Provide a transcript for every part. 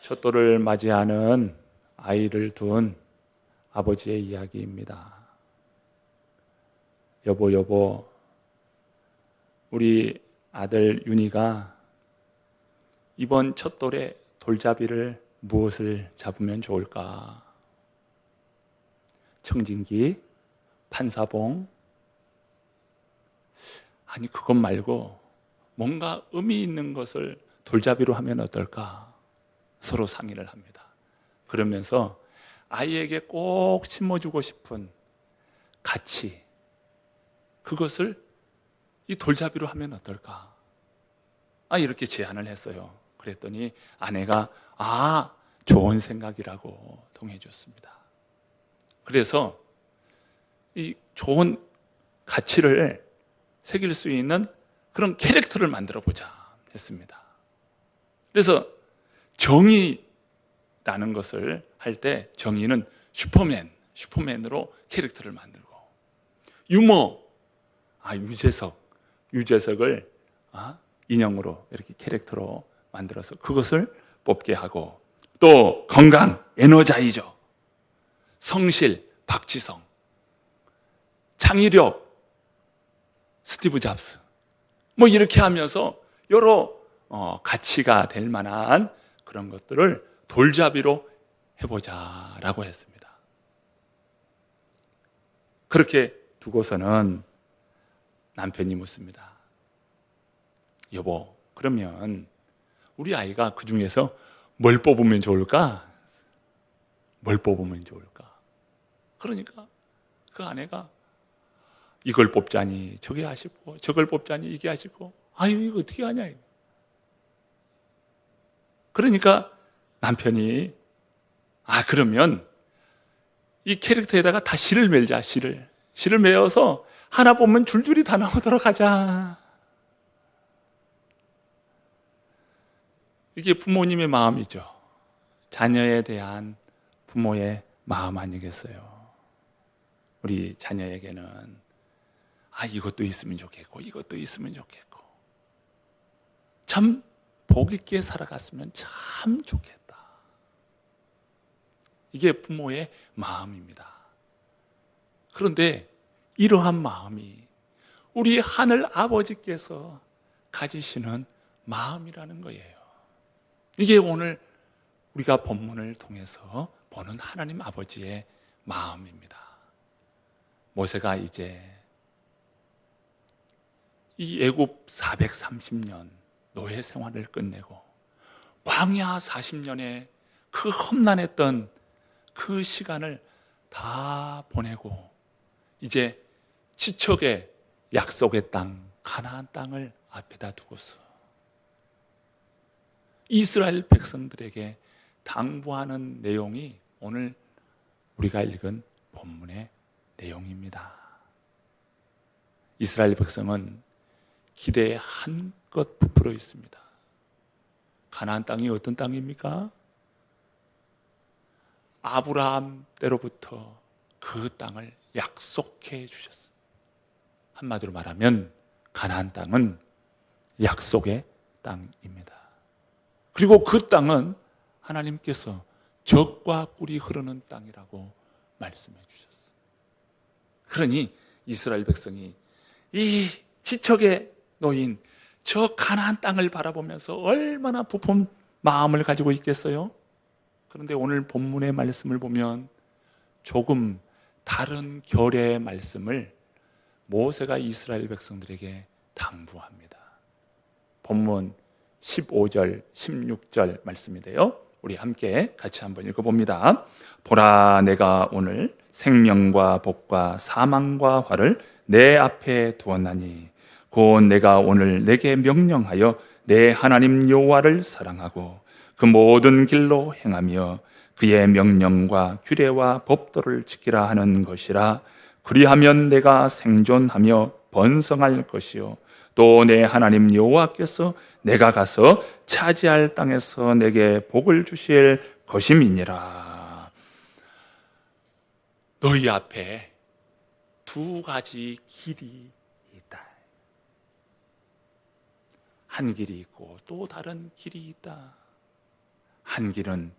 첫돌을 맞이하는 아이를 둔 아버지의 이야기입니다. 여보, 우리 아들 윤희가 이번 첫돌에 돌잡이를 무엇을 잡으면 좋을까? 청진기, 판사봉? 아니, 그것 말고 뭔가 의미 있는 것을 돌잡이로 하면 어떨까? 서로 상의를 합니다. 그러면서 아이에게 꼭 심어주고 싶은 가치, 그것을 이 돌잡이로 하면 어떨까? 이렇게 제안을 했어요. 그랬더니 아내가 좋은 생각이라고 동의해 줬습니다. 그래서 이 좋은 가치를 새길 수 있는 그런 캐릭터를 만들어 보자 했습니다. 그래서 정의라는 것을 할 때 정의는 슈퍼맨으로 캐릭터를 만들고, 유머, 유재석을 인형으로 이렇게 캐릭터로 만들어서 그것을 뽑게 하고, 또 건강, 에너자이저, 성실, 박지성, 창의력, 스티브 잡스, 이렇게 하면서 여러 가치가 될 만한 그런 것들을 돌잡이로 해보자라고 했습니다. 그렇게 두고서는 남편이 묻습니다. 여보, 그러면 우리 아이가 그 중에서 뭘 뽑으면 좋을까? 그러니까 그 아내가 이걸 뽑자니 저게 아쉽고, 저걸 뽑자니 이게 아쉽고, 이거 어떻게 하냐 이거. 그러니까 남편이 그러면 이 캐릭터에다가 다 실을 매자. 실을 매어서 하나 보면 줄줄이 다 나오도록 하자. 이게 부모님의 마음이죠. 자녀에 대한 부모의 마음 아니겠어요? 우리 자녀에게는 이것도 있으면 좋겠고, 이것도 있으면 좋겠고, 참 복 있게 살아갔으면 참 좋겠다. 이게 부모의 마음입니다. 그런데 이러한 마음이 우리 하늘 아버지께서 가지시는 마음이라는 거예요. 이게 오늘 우리가 본문을 통해서 보는 하나님 아버지의 마음입니다. 모세가 이제 이 애굽 430년 노예 생활을 끝내고 광야 40년의 그 험난했던 그 시간을 다 보내고 이제 지척의 약속의 땅, 가나안 땅을 앞에다 두고서 이스라엘 백성들에게 당부하는 내용이 오늘 우리가 읽은 본문의 내용입니다. 이스라엘 백성은 기대에 한껏 부풀어 있습니다. 가나안 땅이 어떤 땅입니까? 아브라함 때로부터 그 땅을 약속해 주셨습니다. 한마디로 말하면 가나안 땅은 약속의 땅입니다. 그리고 그 땅은 하나님께서 젖과 꿀이 흐르는 땅이라고 말씀해 주셨어요. 그러니 이스라엘 백성이 이 지척에 놓인 저 가나안 땅을 바라보면서 얼마나 부푼 마음을 가지고 있겠어요? 그런데 오늘 본문의 말씀을 보면 조금 다른 결의 말씀을 모세가 이스라엘 백성들에게 당부합니다. 본문 15절, 16절 말씀인데요. 우리 함께 같이 한번 읽어봅니다. 보라, 내가 오늘 생명과 복과 사망과 화를 내 앞에 두었나니 곧 내가 오늘 내게 명령하여 내 하나님 여호와를 사랑하고 그 모든 길로 행하며 그의 명령과 규례와 법도를 지키라 하는 것이라. 그리하면 내가 생존하며 번성할 것이요 또 내 하나님 여호와께서 내가 가서 차지할 땅에서 내게 복을 주실 것임이니라. 너희 앞에 두 가지 길이 있다. 한 길이 있고 또 다른 길이 있다. 한 길은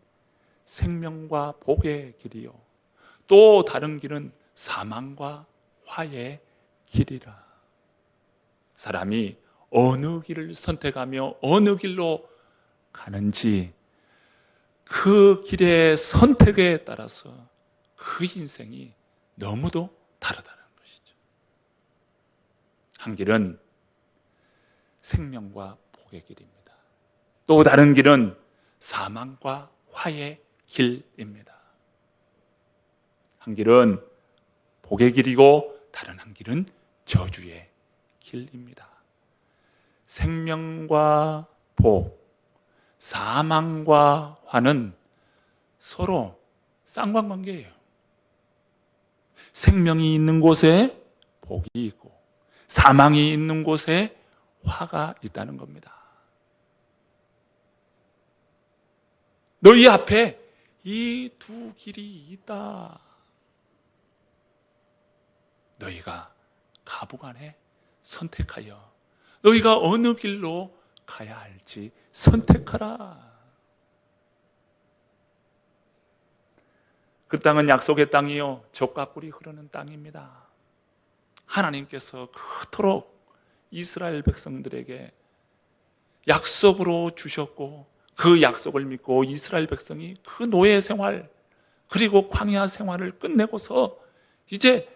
생명과 복의 길이요 또 다른 길은 사망과 화의 길이라. 사람이 어느 길을 선택하며 어느 길로 가는지 그 길의 선택에 따라서 그 인생이 너무도 다르다는 것이죠. 한 길은 생명과 복의 길입니다. 또 다른 길은 사망과 화의 길입니다. 한 길은 복의 길이고 다른 한 길은 저주의 길입니다. 생명과 복, 사망과 화는 서로 쌍방관계예요. 생명이 있는 곳에 복이 있고 사망이 있는 곳에 화가 있다는 겁니다. 너희 앞에 이 두 길이 있다. 너희가 가부간에 선택하여 너희가 어느 길로 가야 할지 선택하라. 그 땅은 약속의 땅이요 젖과 꿀이 흐르는 땅입니다. 하나님께서 그토록 이스라엘 백성들에게 약속으로 주셨고 그 약속을 믿고 이스라엘 백성이 그 노예 생활 그리고 광야 생활을 끝내고서 이제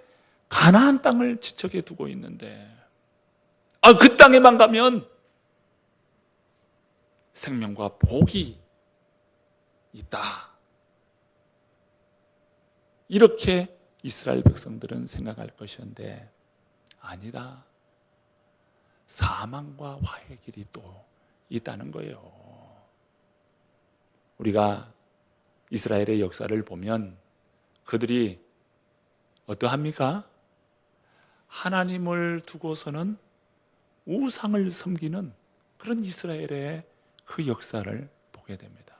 가나안 땅을 지척에 두고 있는데 그 땅에만 가면 생명과 복이 있다. 이렇게 이스라엘 백성들은 생각할 것이었는데 아니다. 사망과 화의 길이 또 있다는 거예요. 우리가 이스라엘의 역사를 보면 그들이 어떠합니까? 하나님을 두고서는 우상을 섬기는 그런 이스라엘의 그 역사를 보게 됩니다.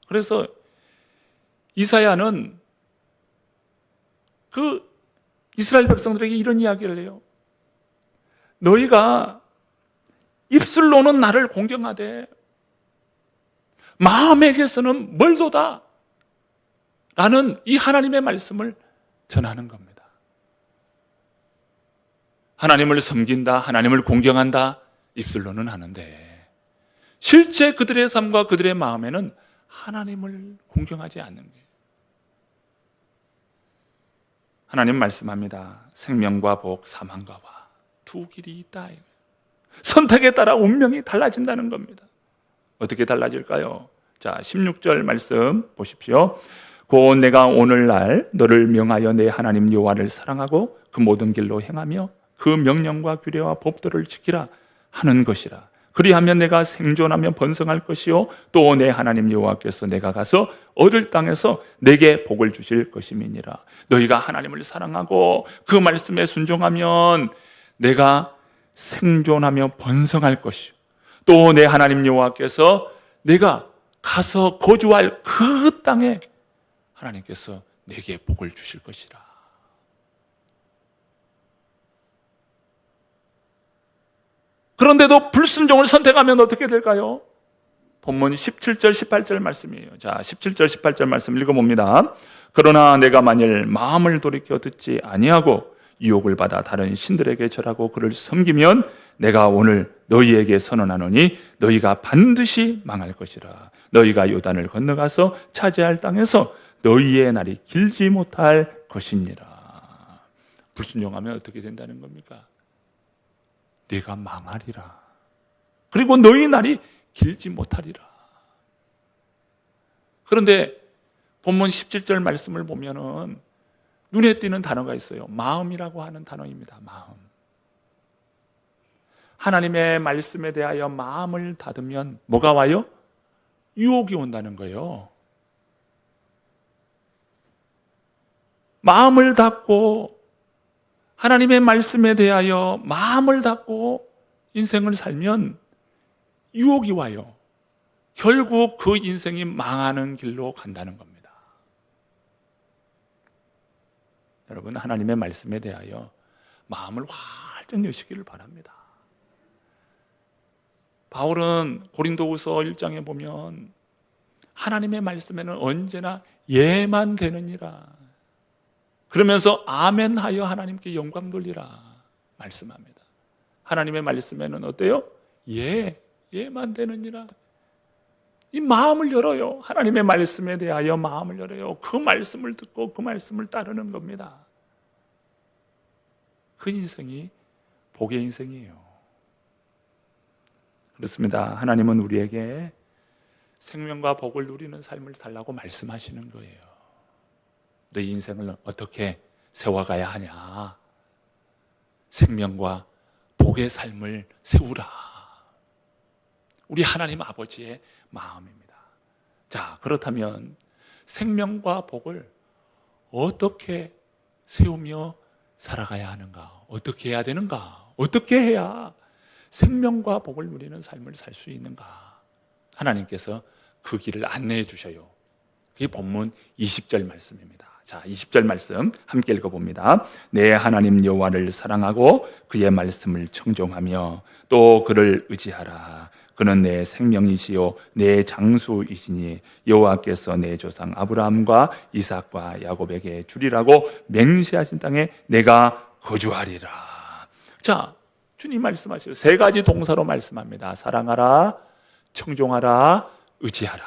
그래서 이사야는 그 이스라엘 백성들에게 이런 이야기를 해요. 너희가 입술로는 나를 공경하되 마음에게서는 멀도다 라는 이 하나님의 말씀을 전하는 겁니다. 하나님을 섬긴다, 하나님을 공경한다 입술로는 하는데 실제 그들의 삶과 그들의 마음에는 하나님을 공경하지 않는 거예요. 하나님 말씀합니다. 생명과 복, 사망과 화 두 길이 있다. 선택에 따라 운명이 달라진다는 겁니다. 어떻게 달라질까요? 자, 16절 말씀 보십시오. 곧 내가 오늘날 너를 명하여 내 하나님 여호와를 사랑하고 그 모든 길로 행하며 그 명령과 규례와 법도를 지키라 하는 것이라. 그리하면 내가 생존하며 번성할 것이요 또 내 하나님 여호와께서 내가 가서 얻을 땅에서 내게 복을 주실 것임이니라. 너희가 하나님을 사랑하고 그 말씀에 순종하면 내가 생존하며 번성할 것이요 또 내 하나님 여호와께서 내가 가서 거주할 그 땅에 하나님께서 내게 복을 주실 것이라. 그런데도 불순종을 선택하면 어떻게 될까요? 본문 17절 18절 말씀이에요. 자, 17절 18절 말씀 읽어봅니다. 그러나 내가 만일 마음을 돌이켜 듣지 아니하고 유혹을 받아 다른 신들에게 절하고 그를 섬기면 내가 오늘 너희에게 선언하노니 너희가 반드시 망할 것이라. 너희가 요단을 건너가서 차지할 땅에서 너희의 날이 길지 못할 것이니라. 불순종하면 어떻게 된다는 겁니까? 네가 망하리라. 그리고 너희 날이 길지 못하리라. 그런데 본문 17절 말씀을 보면은 눈에 띄는 단어가 있어요. 마음이라고 하는 단어입니다. 마음. 하나님의 말씀에 대하여 마음을 닫으면 뭐가 와요? 유혹이 온다는 거예요. 마음을 닫고 하나님의 말씀에 대하여 마음을 닫고 인생을 살면 유혹이 와요. 결국 그 인생이 망하는 길로 간다는 겁니다. 여러분, 하나님의 말씀에 대하여 마음을 활짝 여시기를 바랍니다. 바울은 고린도후서 1장에 보면 하나님의 말씀에는 언제나 예만 되느니라. 그러면서 아멘 하여 하나님께 영광 돌리라 말씀합니다. 하나님의 말씀에는 어때요? 예만 되느니라. 이 마음을 열어요. 하나님의 말씀에 대하여 마음을 열어요. 그 말씀을 듣고 그 말씀을 따르는 겁니다. 그 인생이 복의 인생이에요. 그렇습니다. 하나님은 우리에게 생명과 복을 누리는 삶을 살라고 말씀하시는 거예요. 너희 인생을 어떻게 세워가야 하냐? 생명과 복의 삶을 세우라. 우리 하나님 아버지의 마음입니다. 자, 그렇다면 생명과 복을 어떻게 세우며 살아가야 하는가? 어떻게 해야 되는가? 어떻게 해야 생명과 복을 누리는 삶을 살 수 있는가? 하나님께서 그 길을 안내해 주셔요. 그게 본문 20절 말씀입니다. 자, 20절 말씀 함께 읽어봅니다. 내 하나님 여호와를 사랑하고 그의 말씀을 청종하며 또 그를 의지하라. 그는 내 생명이시요 내 장수이시니 여호와께서 내 조상 아브라함과 이삭과 야곱에게 주리라고 맹세하신 땅에 내가 거주하리라. 자, 주님 말씀하세요. 세 가지 동사로 말씀합니다. 사랑하라, 청종하라, 의지하라.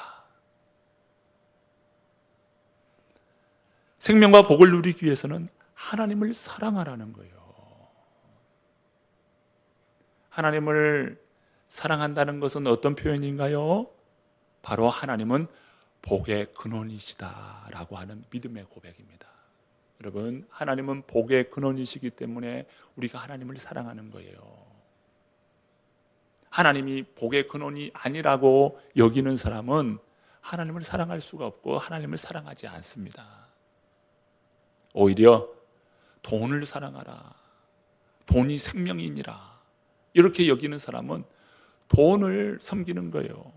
생명과 복을 누리기 위해서는 하나님을 사랑하라는 거예요. 하나님을 사랑한다는 것은 어떤 표현인가요? 바로 하나님은 복의 근원이시다라고 하는 믿음의 고백입니다. 여러분, 하나님은 복의 근원이시기 때문에 우리가 하나님을 사랑하는 거예요. 하나님이 복의 근원이 아니라고 여기는 사람은 하나님을 사랑할 수가 없고 하나님을 사랑하지 않습니다. 오히려 돈을 사랑하라, 돈이 생명이니라 이렇게 여기는 사람은 돈을 섬기는 거예요.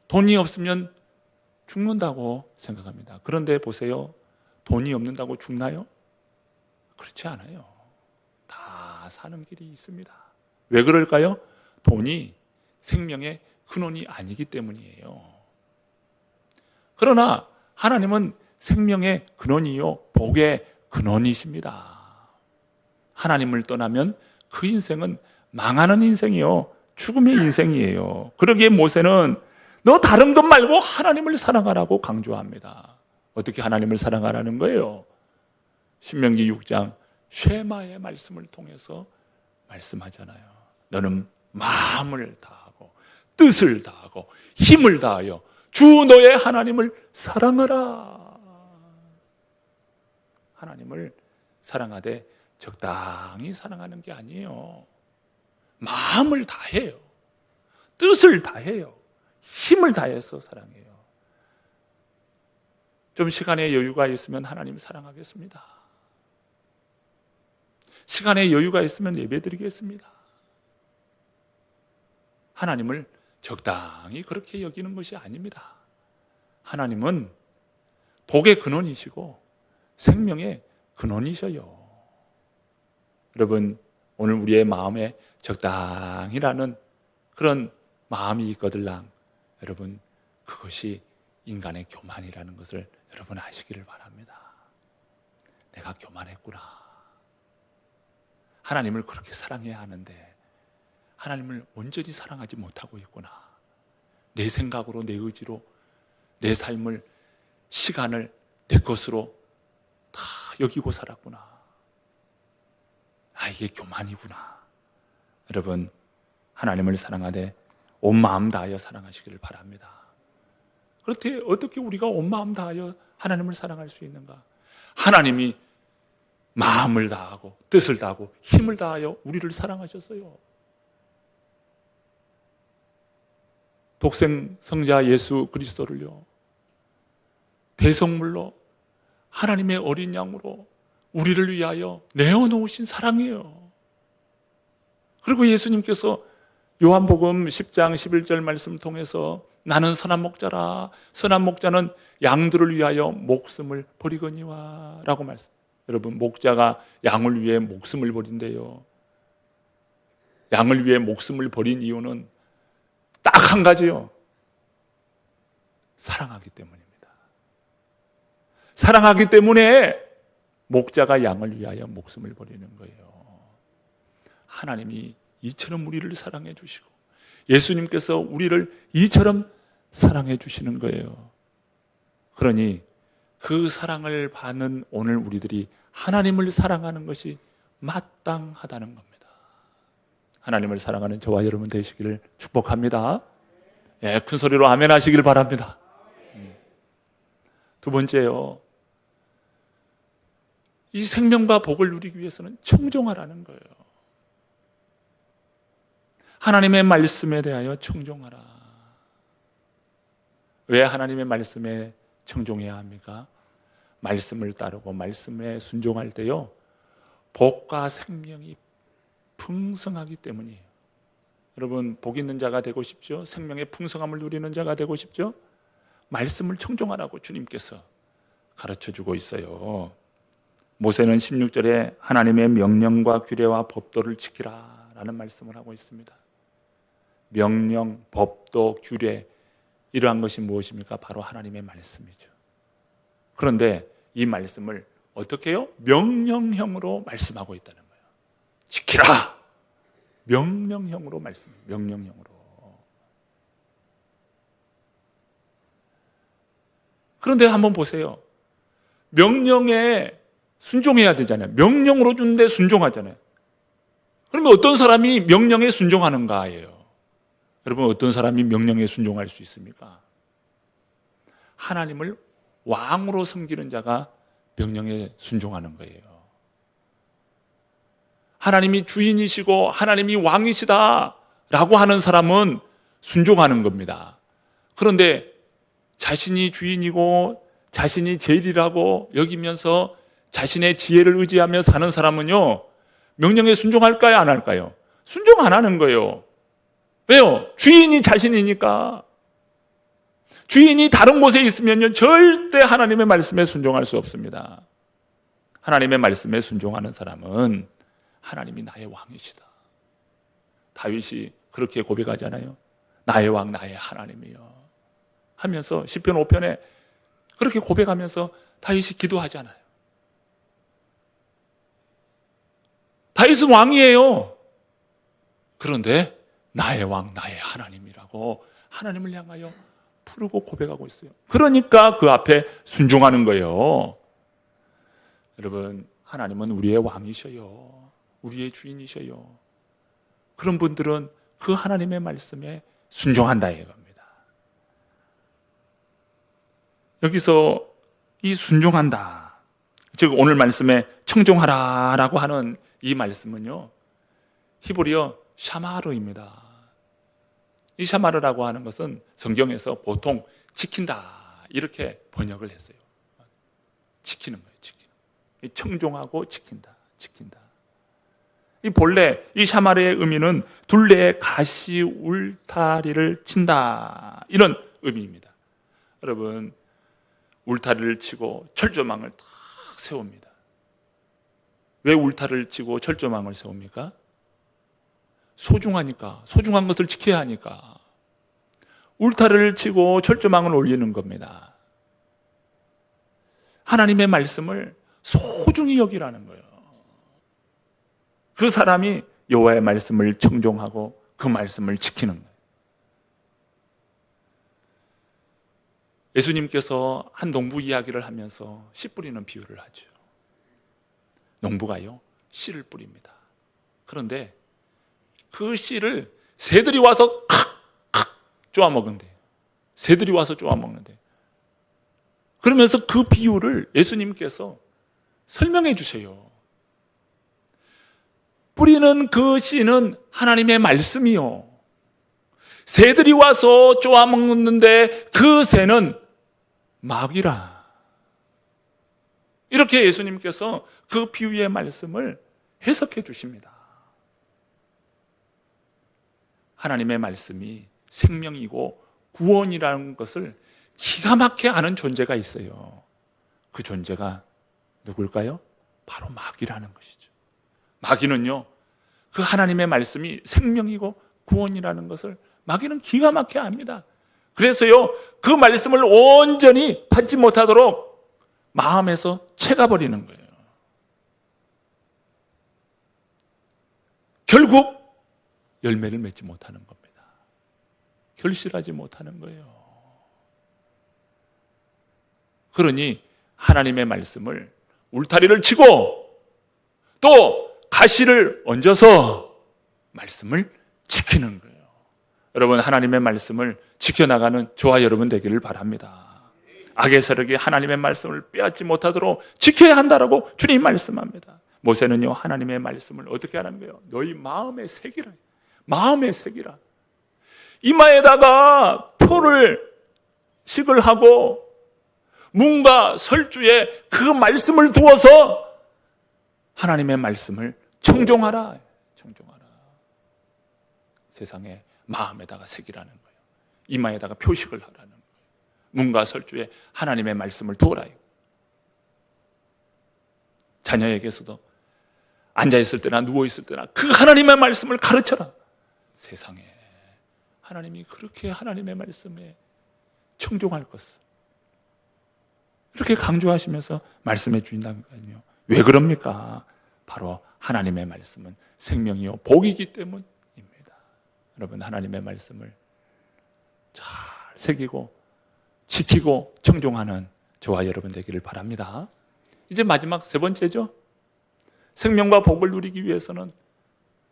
돈이 없으면 죽는다고 생각합니다. 그런데 보세요. 돈이 없는다고 죽나요? 그렇지 않아요. 다 사는 길이 있습니다. 왜 그럴까요? 돈이 생명의 근원이 아니기 때문이에요. 그러나 하나님은 생명의 근원이요 복의 근원이십니다. 하나님을 떠나면 그 인생은 망하는 인생이요 죽음의 인생이에요. 그러기에 모세는 너 다른 것 말고 하나님을 사랑하라고 강조합니다. 어떻게 하나님을 사랑하라는 거예요? 신명기 6장 쉐마의 말씀을 통해서 말씀하잖아요. 너는 마음을 다하고 뜻을 다하고 힘을 다하여 주 너의 하나님을 사랑하라. 하나님을 사랑하되 적당히 사랑하는 게 아니에요. 마음을 다해요. 뜻을 다해요. 힘을 다해서 사랑해요. 좀 시간의 여유가 있으면 하나님 사랑하겠습니다. 시간의 여유가 있으면 예배드리겠습니다. 하나님을 적당히 그렇게 여기는 것이 아닙니다. 하나님은 복의 근원이시고 생명의 근원이셔요. 여러분, 오늘 우리의 마음에 적당히라는 그런 마음이 있거들랑 여러분, 그것이 인간의 교만이라는 것을 여러분 아시기를 바랍니다. 내가 교만했구나. 하나님을 그렇게 사랑해야 하는데 하나님을 온전히 사랑하지 못하고 있구나. 내 생각으로, 내 의지로 내 삶을, 시간을 내 것으로 다 여기고 살았구나. 아, 이게 교만이구나. 여러분, 하나님을 사랑하되 온 마음 다하여 사랑하시기를 바랍니다. 그렇게 어떻게 우리가 온 마음 다하여 하나님을 사랑할 수 있는가? 하나님이 마음을 다하고 뜻을 다하고 힘을 다하여 우리를 사랑하셨어요. 독생 성자 예수 그리스도를요 대성물로 하나님의 어린 양으로 우리를 위하여 내어놓으신 사랑이에요. 그리고 예수님께서 요한복음 10장 11절 말씀 통해서 나는 선한 목자라, 선한 목자는 양들을 위하여 목숨을 버리거니와 라고 말씀. 여러분, 목자가 양을 위해 목숨을 버린대요. 양을 위해 목숨을 버린 이유는 딱 한 가지요. 사랑하기 때문입니다. 사랑하기 때문에 목자가 양을 위하여 목숨을 버리는 거예요. 하나님이 이처럼 우리를 사랑해 주시고 예수님께서 우리를 이처럼 사랑해 주시는 거예요. 그러니 그 사랑을 받는 오늘 우리들이 하나님을 사랑하는 것이 마땅하다는 겁니다. 하나님을 사랑하는 저와 여러분 되시기를 축복합니다. 예, 큰 소리로 아멘 하시길 바랍니다. 두 번째요, 이 생명과 복을 누리기 위해서는 청종하라는 거예요. 하나님의 말씀에 대하여 청종하라. 왜 하나님의 말씀에 청종해야 합니까? 말씀을 따르고 말씀에 순종할 때요, 복과 생명이 풍성하기 때문이에요. 여러분, 복 있는 자가 되고 싶죠? 생명의 풍성함을 누리는 자가 되고 싶죠? 말씀을 청종하라고 주님께서 가르쳐주고 있어요. 모세는 16절에 하나님의 명령과 규례와 법도를 지키라 라는 말씀을 하고 있습니다. 명령, 법도, 규례, 이러한 것이 무엇입니까? 바로 하나님의 말씀이죠. 그런데 이 말씀을 어떻게 해요? 명령형으로 말씀하고 있다는 거예요. 지키라! 명령형으로 말씀해요. 명령형으로. 그런데 한번 보세요. 명령에 순종해야 되잖아요. 명령으로 주는데 순종하잖아요. 그러면 어떤 사람이 명령에 순종하는가예요. 여러분, 어떤 사람이 명령에 순종할 수 있습니까? 하나님을 왕으로 섬기는 자가 명령에 순종하는 거예요. 하나님이 주인이시고 하나님이 왕이시다 라고 하는 사람은 순종하는 겁니다. 그런데 자신이 주인이고 자신이 제일이라고 여기면서 자신의 지혜를 의지하며 사는 사람은요, 명령에 순종할까요? 안 할까요? 순종 안 하는 거예요. 왜요? 주인이 자신이니까. 주인이 다른 곳에 있으면요, 절대 하나님의 말씀에 순종할 수 없습니다. 하나님의 말씀에 순종하는 사람은 하나님이 나의 왕이시다. 다윗이 그렇게 고백하잖아요. 나의 왕, 나의 하나님이요 하면서 시편 5편에 그렇게 고백하면서 다윗이 기도하잖아요. 다윗은 왕이에요. 그런데 나의 왕, 나의 하나님이라고 하나님을 향하여 부르고 고백하고 있어요. 그러니까 그 앞에 순종하는 거예요. 여러분, 하나님은 우리의 왕이셔요. 우리의 주인이셔요. 그런 분들은 그 하나님의 말씀에 순종한다 이겁니다. 여기서 이 순종한다, 즉 오늘 말씀에 청종하라라고 하는 이 말씀은요, 히브리어 샤마르입니다. 이 샤마르라고 하는 것은 성경에서 보통 지킨다 이렇게 번역을 했어요. 지키는 거예요. 지키는. 청종하고 지킨다. 이 본래 이 샤마르의 의미는 둘레에 가시 울타리를 친다, 이런 의미입니다. 여러분, 울타리를 치고 철조망을 탁 세웁니다. 왜 울타리를 치고 철조망을 세웁니까? 소중하니까, 소중한 것을 지켜야 하니까 울타리를 치고 철조망을 올리는 겁니다. 하나님의 말씀을 소중히 여기라는 거예요. 그 사람이 여호와의 말씀을 청종하고 그 말씀을 지키는 거예요. 예수님께서 한 농부 이야기를 하면서 씨 뿌리는 비유를 하죠. 농부가요, 씨를 뿌립니다. 그런데 그 씨를 새들이 와서 칵칵 쪼아먹는데요. 새들이 와서 쪼아먹는데요. 그러면서 그 비유를 예수님께서 설명해 주세요. 뿌리는 그 씨는 하나님의 말씀이요, 새들이 와서 쪼아먹는데 그 새는 마귀라. 이렇게 예수님께서 그 비유의 말씀을 해석해 주십니다. 하나님의 말씀이 생명이고 구원이라는 것을 기가 막히게 아는 존재가 있어요. 그 존재가 누굴까요? 바로 마귀라는 것이죠. 마귀는요, 그 하나님의 말씀이 생명이고 구원이라는 것을 마귀는 기가 막히게 압니다. 그래서요, 그 말씀을 온전히 받지 못하도록 마음에서 채가버리는 거예요. 결국 열매를 맺지 못하는 겁니다. 결실하지 못하는 거예요. 그러니 하나님의 말씀을 울타리를 치고 또 가시를 얹어서 말씀을 지키는 거예요. 여러분, 하나님의 말씀을 지켜나가는 저와 여러분 되기를 바랍니다. 악의 세력이 하나님의 말씀을 빼앗지 못하도록 지켜야 한다라고 주님 말씀합니다. 모세는요, 하나님의 말씀을 어떻게 하라는 거예요? 너희 마음에 새기라. 마음에 새기라. 이마에다가 표를 식을 하고 문과 설주에 그 말씀을 두어서 하나님의 말씀을 청종하라. 청종하라. 세상에 마음에다가 새기라는 거예요. 이마에다가 표식을 하라는 거예요. 문과 설주에 하나님의 말씀을 두어라. 자녀에게서도 앉아있을 때나 누워있을 때나 그 하나님의 말씀을 가르쳐라. 세상에 하나님이 그렇게 하나님의 말씀에 청종할 것을 이렇게 강조하시면서 말씀해 주신다니까요. 왜 그럽니까? 바로 하나님의 말씀은 생명이요 복이기 때문입니다. 여러분, 하나님의 말씀을 잘 새기고 지키고 청종하는 저와 여러분 되기를 바랍니다. 이제 마지막 세 번째죠. 생명과 복을 누리기 위해서는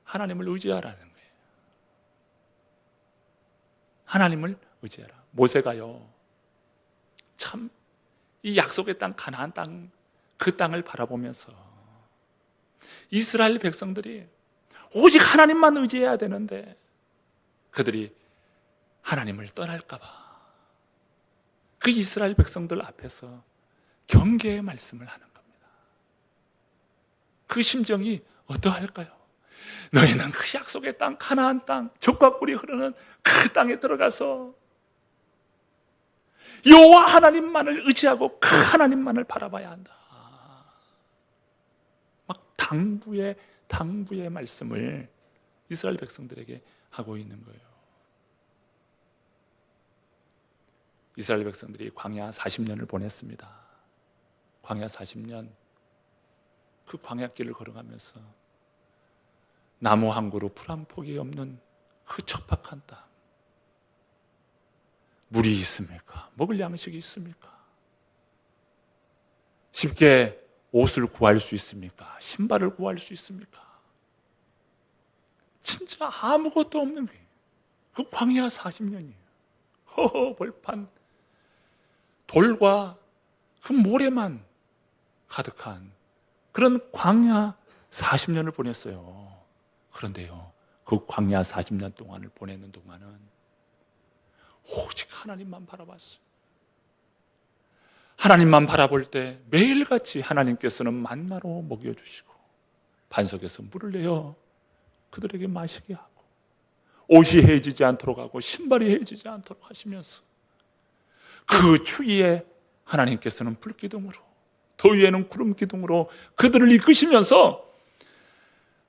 하나님을 의지하라는 거예요. 하나님을 의지하라. 모세가요, 참 이 약속의 땅, 가나안 땅, 그 땅을 바라보면서 이스라엘 백성들이 오직 하나님만 의지해야 되는데 그들이 하나님을 떠날까 봐 그 이스라엘 백성들 앞에서 경계의 말씀을 하는 겁니다. 그 심정이 어떠할까요? 너희는 그 약속의 땅, 가나안 땅, 젖과 꿀이 흐르는 그 땅에 들어가서 여호와 하나님만을 의지하고 그 하나님만을 바라봐야 한다. 막 당부의 말씀을 이스라엘 백성들에게 하고 있는 거예요. 이스라엘 백성들이 광야 40년을 보냈습니다. 광야 40년, 그 광야길을 걸어가면서 나무 한 그루, 풀 한 폭이 없는 그 척박한 땅. 물이 있습니까? 먹을 양식이 있습니까? 쉽게 옷을 구할 수 있습니까? 신발을 구할 수 있습니까? 진짜 아무것도 없는 거예요. 그 광야 40년이에요. 허허 벌판, 돌과 그 모래만 가득한 그런 광야 40년을 보냈어요. 그런데요, 그 광야 40년 동안을 보내는 동안은 오직 하나님만 바라봤어요. 하나님만 바라볼 때 매일같이 하나님께서는 만나로 먹여주시고 반석에서 물을 내어 그들에게 마시게 하고 옷이 해지지 않도록 하고 신발이 해지지 않도록 하시면서 그 추위에 하나님께서는 불기둥으로, 더위에는 구름 기둥으로 그들을 이끄시면서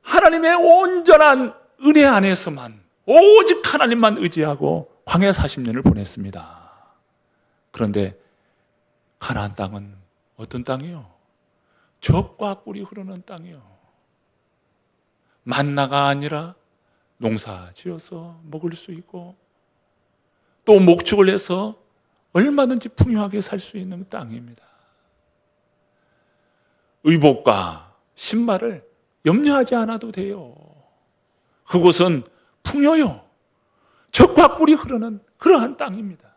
하나님의 온전한 은혜 안에서만 오직 하나님만 의지하고 광야 40년을 보냈습니다. 그런데 가나안 땅은 어떤 땅이요? 젖과 꿀이 흐르는 땅이요. 만나가 아니라 농사 지어서 먹을 수 있고 또 목축을 해서 얼마든지 풍요하게 살 수 있는 땅입니다. 의복과 신발을 염려하지 않아도 돼요. 그곳은 풍요요, 젖과 꿀이 흐르는 그러한 땅입니다.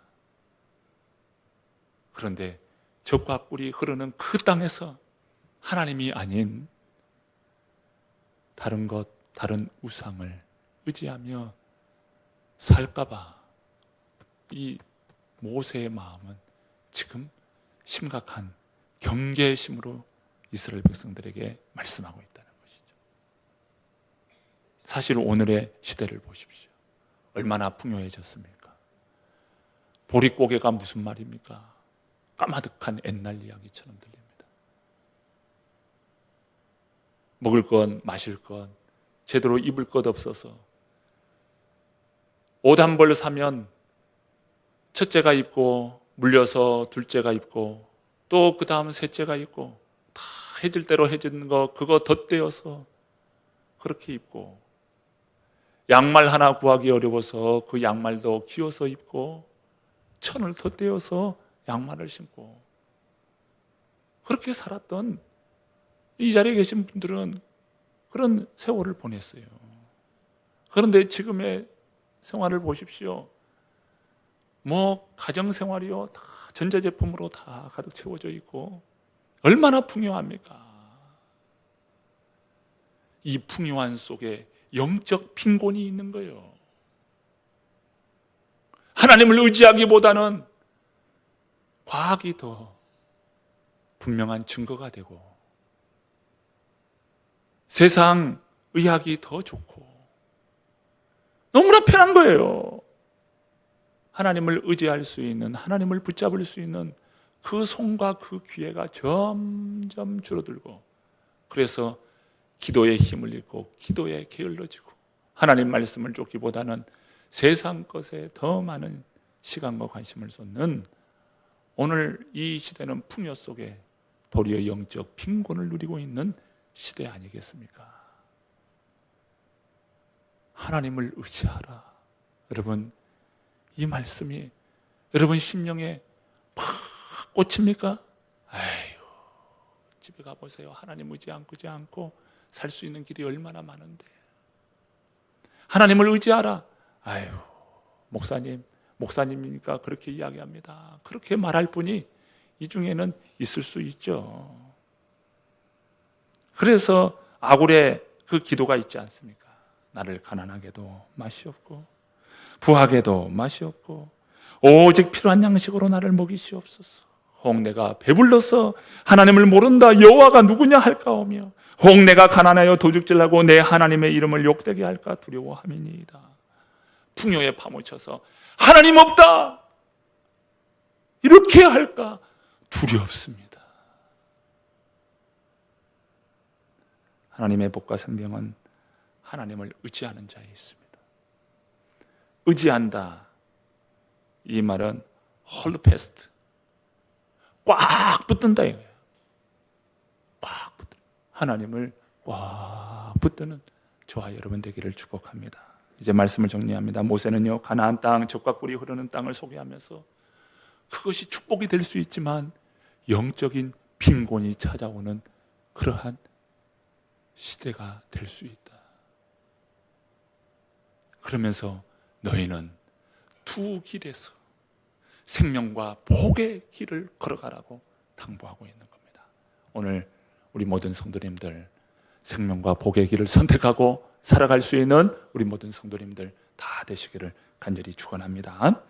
그런데 젖과 꿀이 흐르는 그 땅에서 하나님이 아닌 다른 것, 다른 우상을 의지하며 살까봐 이 모세의 마음은 지금 심각한 경계의 심으로 이스라엘 백성들에게 말씀하고 있다는 것이죠. 사실 오늘의 시대를 보십시오. 얼마나 풍요해졌습니까? 보릿고개가 무슨 말입니까? 까마득한 옛날 이야기처럼 들립니다. 먹을 것, 마실 것, 제대로 입을 것 없어서 옷 한 벌 사면 첫째가 있고 물려서 둘째가 있고 또 그 다음은 셋째가 있고 다 해질 대로 해지는 거 그거 덧대어서 그렇게 입고 양말 하나 구하기 어려워서 그 양말도 기어서 입고 천을 덧대어서 양말을 신고 그렇게 살았던 이 자리에 계신 분들은 그런 세월을 보냈어요. 그런데 지금의 생활을 보십시오. 뭐 가정생활이요 다 전자제품으로 다 가득 채워져 있고 얼마나 풍요합니까? 이 풍요한 속에 영적 빈곤이 있는 거예요. 하나님을 의지하기보다는 과학이 더 분명한 증거가 되고 세상 의학이 더 좋고 너무나 편한 거예요. 하나님을 의지할 수 있는, 하나님을 붙잡을 수 있는 그 손과 그 기회가 점점 줄어들고 그래서 기도에 힘을 잃고 기도에 게을러지고 하나님 말씀을 쫓기보다는 세상 것에 더 많은 시간과 관심을 쏟는 오늘 이 시대는 풍요 속에 도리어 영적 빈곤을 누리고 있는 시대 아니겠습니까? 하나님을 의지하라. 여러분, 이 말씀이 여러분 심령에 팍 꽂힙니까? 아이고, 집에 가보세요. 하나님 의지 않고 살 수 있는 길이 얼마나 많은데. 하나님을 의지하라. 아유, 목사님이니까 그렇게 이야기합니다. 그렇게 말할 분이 이 중에는 있을 수 있죠. 그래서 아굴의 그 기도가 있지 않습니까? 나를 가난하게도 맛이 없고 부하게도 맛이 없고 오직 필요한 양식으로 나를 먹이시옵소서. 혹 내가 배불러서 하나님을 모른다 여호와가 누구냐 할까오며 혹 내가 가난하여 도둑질하고 내 하나님의 이름을 욕되게 할까 두려워함이니이다. 풍요에 파묻혀서 하나님 없다 이렇게 할까 두렵습니다. 하나님의 복과 생명은 하나님을 의지하는 자에 있습니다. 의지한다 이 말은 hold fast 꽉 붙든다 이거예요. 꽉 붙든 하나님을 꽉 붙드는 저와 여러분 되기를 축복합니다. 이제 말씀을 정리합니다. 모세는요 가나안 땅 젖과 꿀이 흐르는 땅을 소개하면서 그것이 축복이 될 수 있지만 영적인 빈곤이 찾아오는 그러한 시대가 될 수 있다. 그러면서 너희는 두 길에서 생명과 복의 길을 걸어가라고 당부하고 있는 겁니다. 오늘 우리 모든 성도님들 생명과 복의 길을 선택하고 살아갈 수 있는 우리 모든 성도님들 다 되시기를 간절히 축원합니다.